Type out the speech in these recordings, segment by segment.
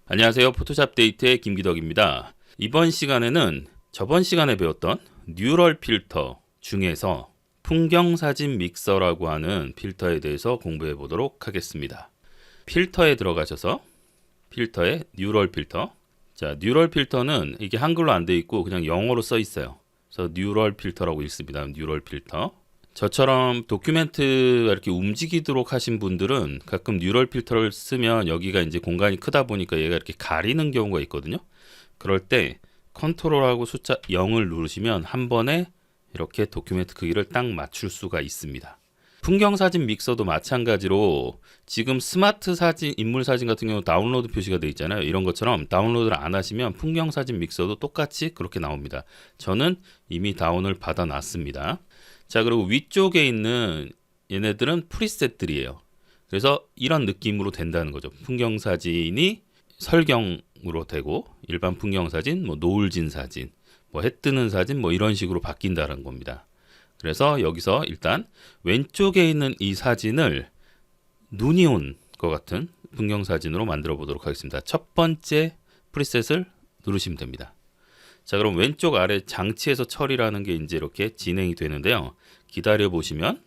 안녕하세요. 포토샵 데이트의 김기덕입니다. 이번 시간에는 저번 시간에 배웠던 뉴럴 필터 중에서 풍경사진 믹서라고 하는 필터에 대해서 공부해 보도록 하겠습니다. 필터에 들어가셔서 필터에 뉴럴 필터. 자, 뉴럴 필터는 이게 한글로 안 돼 있고 그냥 영어로 써 있어요. 그래서 뉴럴 필터라고 읽습니다. 뉴럴 필터. 저처럼 도큐멘트가 이렇게 움직이도록 하신 분들은 가끔 뉴럴 필터를 쓰면 여기가 이제 공간이 크다 보니까 얘가 이렇게 가리는 경우가 있거든요. 그럴 때 컨트롤하고 숫자 0을 누르시면 한 번에 이렇게 도큐멘트 크기를 딱 맞출 수가 있습니다. 풍경사진 믹서도 마찬가지로 지금 스마트 사진, 인물 사진 같은 경우 다운로드 표시가 되어 있잖아요. 이런 것처럼 다운로드를 안 하시면 풍경사진 믹서도 똑같이 그렇게 나옵니다. 저는 이미 다운을 받아 놨습니다. 자, 그리고 위쪽에 있는 얘네들은 프리셋들이에요. 그래서 이런 느낌으로 된다는 거죠. 풍경사진이 설경으로 되고 일반 풍경사진, 노을진 사진, 해 뜨는 사진 이런 식으로 바뀐다는 겁니다. 그래서 여기서 일단 왼쪽에 있는 이 사진을 눈이 온 것 같은 풍경사진으로 만들어 보도록 하겠습니다. 첫 번째 프리셋을 누르시면 됩니다. 자, 그럼 왼쪽 아래 장치에서 처리라는 게 이제 이렇게 진행이 되는데요. 기다려 보시면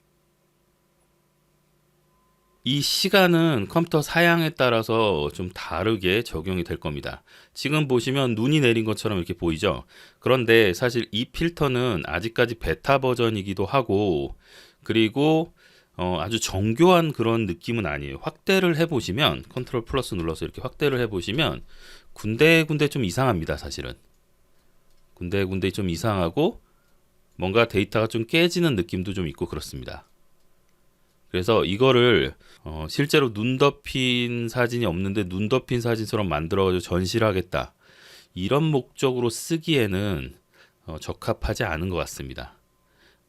이 시간은 컴퓨터 사양에 따라서 좀 다르게 적용이 될 겁니다. 지금 보시면 눈이 내린 것처럼 이렇게 보이죠. 그런데 사실 이 필터는 아직까지 베타 버전이기도 하고 그리고 아주 정교한 그런 느낌은 아니에요. 확대를 해보시면 컨트롤 플러스 눌러서 이렇게 확대를 해보시면 군데군데 좀 이상합니다. 사실은 군데군데 좀 이상하고 뭔가 데이터가 좀 깨지는 느낌도 좀 있고 그렇습니다. 그래서 이거를 실제로 눈 덮인 사진이 없는데 눈 덮인 사진처럼 만들어가지고 전시를 하겠다, 이런 목적으로 쓰기에는 적합하지 않은 것 같습니다.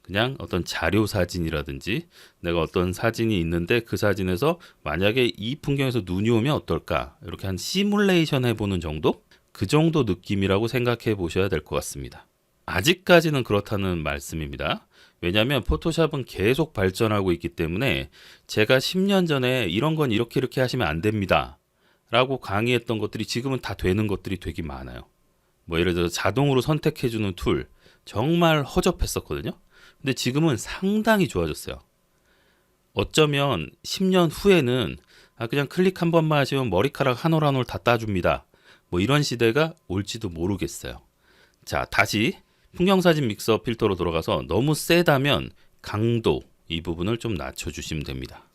그냥 어떤 자료 사진이라든지 내가 어떤 사진이 있는데 그 사진에서 만약에 이 풍경에서 눈이 오면 어떨까, 이렇게 한 시뮬레이션 해보는 정도? 그 정도 느낌이라고 생각해 보셔야 될 것 같습니다. 아직까지는 그렇다는 말씀입니다. 왜냐하면 포토샵은 계속 발전하고 있기 때문에 제가 10년 전에 이런 건 이렇게 하시면 안 됩니다 라고 강의했던 것들이 지금은 다 되는 것들이 되게 많아요. 예를 들어서 자동으로 선택해주는 툴, 정말 허접했었거든요. 근데 지금은 상당히 좋아졌어요. 어쩌면 10년 후에는 그냥 클릭 한 번만 하시면 머리카락 한 올 한 올 다 따줍니다, 이런 시대가 올지도 모르겠어요. 자, 다시 풍경사진 믹서 필터로 들어가서 너무 세다면 강도 이 부분을 좀 낮춰주시면 됩니다.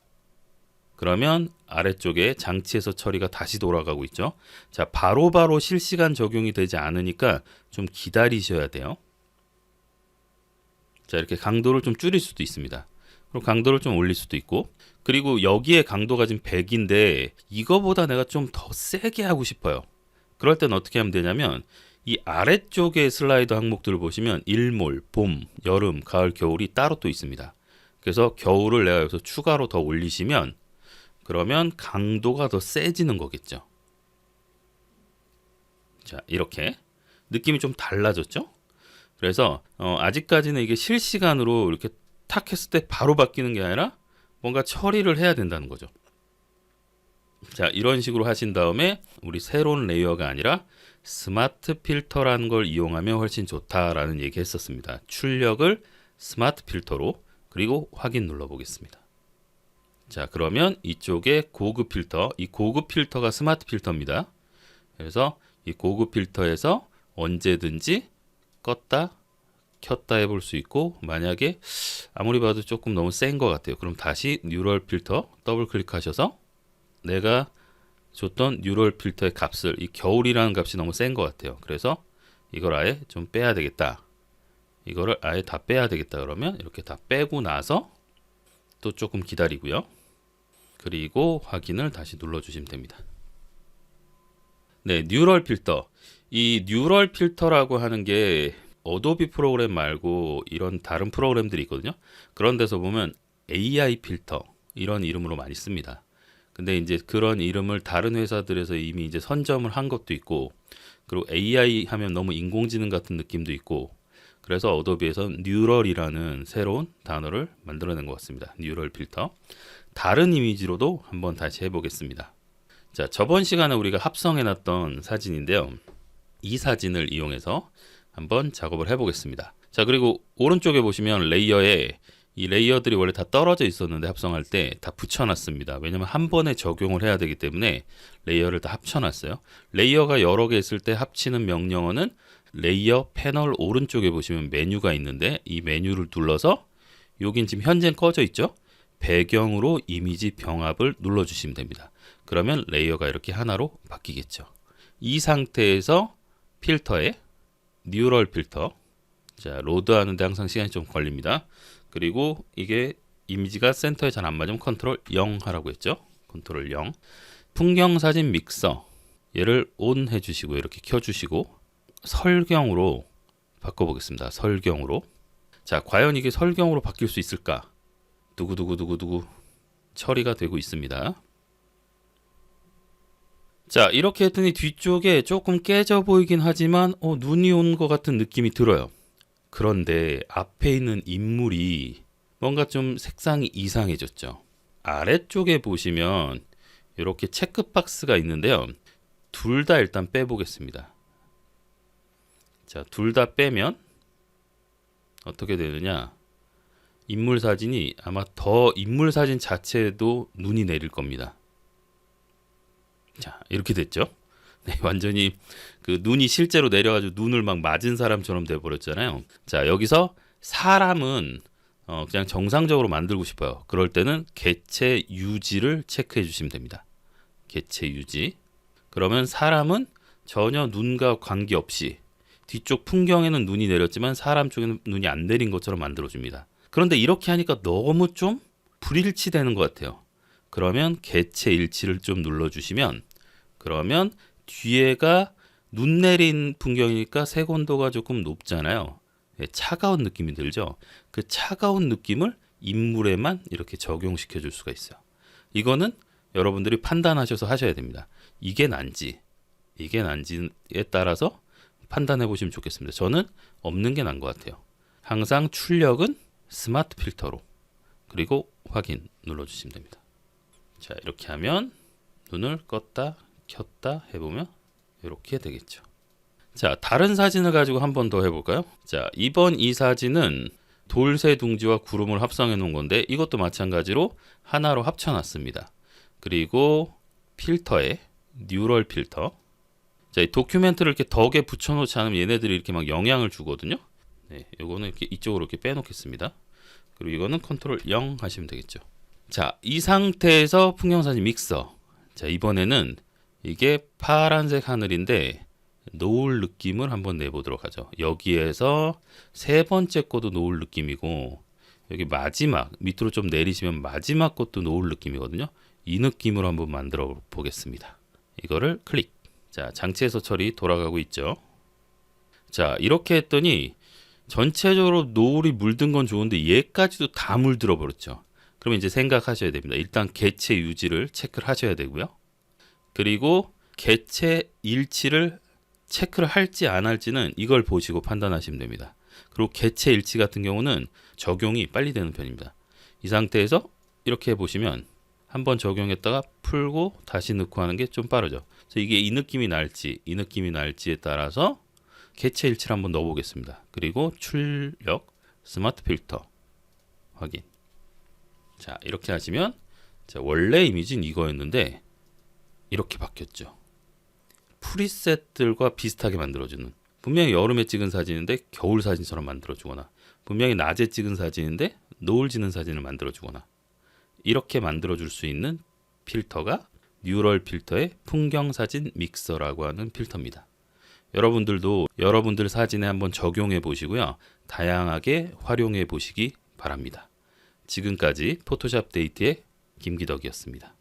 그러면 아래쪽에 장치에서 처리가 다시 돌아가고 있죠. 자, 바로바로 실시간 적용이 되지 않으니까 좀 기다리셔야 돼요. 자, 이렇게 강도를 좀 줄일 수도 있습니다. 그리고 강도를 좀 올릴 수도 있고, 그리고 여기에 강도가 지금 100인데 이거보다 내가 좀 더 세게 하고 싶어요. 그럴 땐 어떻게 하면 되냐면 이 아래쪽에 슬라이드 항목들을 보시면 일몰, 봄, 여름, 가을, 겨울이 따로 또 있습니다. 그래서 겨울을 내가 여기서 추가로 더 올리시면 그러면 강도가 더 세지는 거겠죠. 자, 이렇게 느낌이 좀 달라졌죠. 그래서 아직까지는 이게 실시간으로 이렇게 탁 했을 때 바로 바뀌는 게 아니라 뭔가 처리를 해야 된다는 거죠. 자, 이런 식으로 하신 다음에 우리 새로운 레이어가 아니라 스마트 필터라는 걸 이용하면 훨씬 좋다라는 얘기 했었습니다. 출력을 스마트 필터로, 그리고 확인 눌러 보겠습니다. 자, 그러면 이쪽에 고급 필터, 이 고급 필터가 스마트 필터입니다. 그래서 이 고급 필터에서 언제든지 껐다 켰다 해볼 수 있고, 만약에 아무리 봐도 조금 너무 센 것 같아요. 그럼 다시 뉴럴 필터 더블 클릭하셔서 내가 줬던 뉴럴 필터의 값을, 이 겨울이라는 값이 너무 센 것 같아요. 그래서 이걸 아예 좀 빼야 되겠다, 이거를 아예 다 빼야 되겠다, 그러면 이렇게 다 빼고 나서 또 조금 기다리고요. 그리고 확인을 다시 눌러주시면 됩니다. 네, 뉴럴 필터. 이 뉴럴 필터라고 하는 게 어도비 프로그램 말고 이런 다른 프로그램들이 있거든요. 그런 데서 보면 AI 필터 이런 이름으로 많이 씁니다. 근데 이제 그런 이름을 다른 회사들에서 이미 이제 선점을 한 것도 있고, 그리고 AI 하면 너무 인공지능 같은 느낌도 있고, 그래서 어도비에서 뉴럴이라는 새로운 단어를 만들어낸 것 같습니다. 뉴럴 필터. 다른 이미지로도 한번 다시 해보겠습니다. 자, 저번 시간에 우리가 합성해 놨던 사진인데요. 이 사진을 이용해서 한번 작업을 해 보겠습니다. 자, 그리고 오른쪽에 보시면 레이어에 이 레이어들이 원래 다 떨어져 있었는데 합성할 때 다 붙여놨습니다. 왜냐면 한 번에 적용을 해야 되기 때문에 레이어를 다 합쳐놨어요. 레이어가 여러 개 있을 때 합치는 명령어는 레이어 패널 오른쪽에 보시면 메뉴가 있는데 이 메뉴를 눌러서 여긴 지금 현재 꺼져 있죠. 배경으로 이미지 병합을 눌러주시면 됩니다. 그러면 레이어가 이렇게 하나로 바뀌겠죠. 이 상태에서 필터에 뉴럴 필터, 자, 로드하는데 항상 시간이 좀 걸립니다. 그리고 이게 이미지가 센터에 잘 안 맞으면 컨트롤 0 하라고 했죠. 컨트롤 0. 풍경 사진 믹서, 얘를 온 해주시고 이렇게 켜주시고 설경으로 바꿔보겠습니다. 설경으로. 자, 과연 이게 설경으로 바뀔 수 있을까? 두구두구두구두구 처리가 되고 있습니다. 자, 이렇게 했더니 뒤쪽에 조금 깨져 보이긴 하지만 눈이 온 것 같은 느낌이 들어요. 그런데 앞에 있는 인물이 뭔가 좀 색상이 이상해졌죠. 아래쪽에 보시면 이렇게 체크박스가 있는데요. 둘 다 일단 빼보겠습니다. 자, 둘 다 빼면 어떻게 되느냐? 인물 사진이 아마 더 인물 사진 자체에도 눈이 내릴 겁니다. 자, 이렇게 됐죠. 네, 완전히 그 눈이 실제로 내려가지고 눈을 막 맞은 사람처럼 돼버렸잖아요. 자, 여기서 사람은 그냥 정상적으로 만들고 싶어요. 그럴 때는 개체 유지를 체크해 주시면 됩니다. 개체 유지. 그러면 사람은 전혀 눈과 관계없이 뒤쪽 풍경에는 눈이 내렸지만 사람 쪽에는 눈이 안 내린 것처럼 만들어줍니다. 그런데 이렇게 하니까 너무 좀 불일치되는 것 같아요. 그러면 개체 일치를 좀 눌러주시면 그러면 뒤에가 눈 내린 풍경이니까 색온도가 조금 높잖아요. 차가운 느낌이 들죠. 그 차가운 느낌을 인물에만 이렇게 적용시켜 줄 수가 있어요. 이거는 여러분들이 판단하셔서 하셔야 됩니다. 이게 난지 이게 난지에 따라서 판단해 보시면 좋겠습니다. 저는 없는 게 난 것 같아요. 항상 출력은 스마트 필터로 그리고 확인 눌러주시면 됩니다. 자, 이렇게 하면 눈을 껐다 켰다 해보면 이렇게 되겠죠. 자, 다른 사진을 가지고 한 번 더 해볼까요? 자, 이번 이 사진은 돌새 둥지와 구름을 합성해 놓은 건데 이것도 마찬가지로 하나로 합쳐 놨습니다. 그리고 필터에 뉴럴 필터. 자, 이 도큐멘트를 이렇게 덕에 붙여놓지 않으면 얘네들이 이렇게 막 영향을 주거든요. 네, 요거는 이렇게 이쪽으로 이렇게 빼놓겠습니다. 그리고 이거는 컨트롤 0 하시면 되겠죠. 자, 이 상태에서 풍경사진 믹서. 자, 이번에는 이게 파란색 하늘인데 노을 느낌을 한번 내보도록 하죠. 여기에서 세 번째 것도 노을 느낌이고 여기 마지막 밑으로 좀 내리시면 마지막 것도 노을 느낌이거든요. 이 느낌으로 한번 만들어 보겠습니다. 이거를 클릭. 자, 장치에서 처리 돌아가고 있죠. 자, 이렇게 했더니 전체적으로 노을이 물든 건 좋은데 얘까지도 다 물들어 버렸죠. 그러면 이제 생각하셔야 됩니다. 일단 개체 유지를 체크를 하셔야 되고요. 그리고 개체 일치를 체크를 할지 안 할지는 이걸 보시고 판단하시면 됩니다. 그리고 개체 일치 같은 경우는 적용이 빨리 되는 편입니다. 이 상태에서 이렇게 해보시면 한번 적용했다가 풀고 다시 넣고 하는 게 좀 빠르죠. 그래서 이게 이 느낌이 날지 이 느낌이 날지에 따라서 개체 일치를 한번 넣어보겠습니다. 그리고 출력 스마트 필터 확인. 자, 이렇게 하시면 자, 원래 이미지는 이거였는데 이렇게 바뀌었죠. 프리셋들과 비슷하게 만들어주는, 분명히 여름에 찍은 사진인데 겨울 사진처럼 만들어주거나 분명히 낮에 찍은 사진인데 노을 지는 사진을 만들어주거나 이렇게 만들어줄 수 있는 필터가 뉴럴 필터의 풍경사진 믹서라고 하는 필터입니다. 여러분들도 여러분들 사진에 한번 적용해 보시고요. 다양하게 활용해 보시기 바랍니다. 지금까지 포토샵 데이트의 김기덕이었습니다.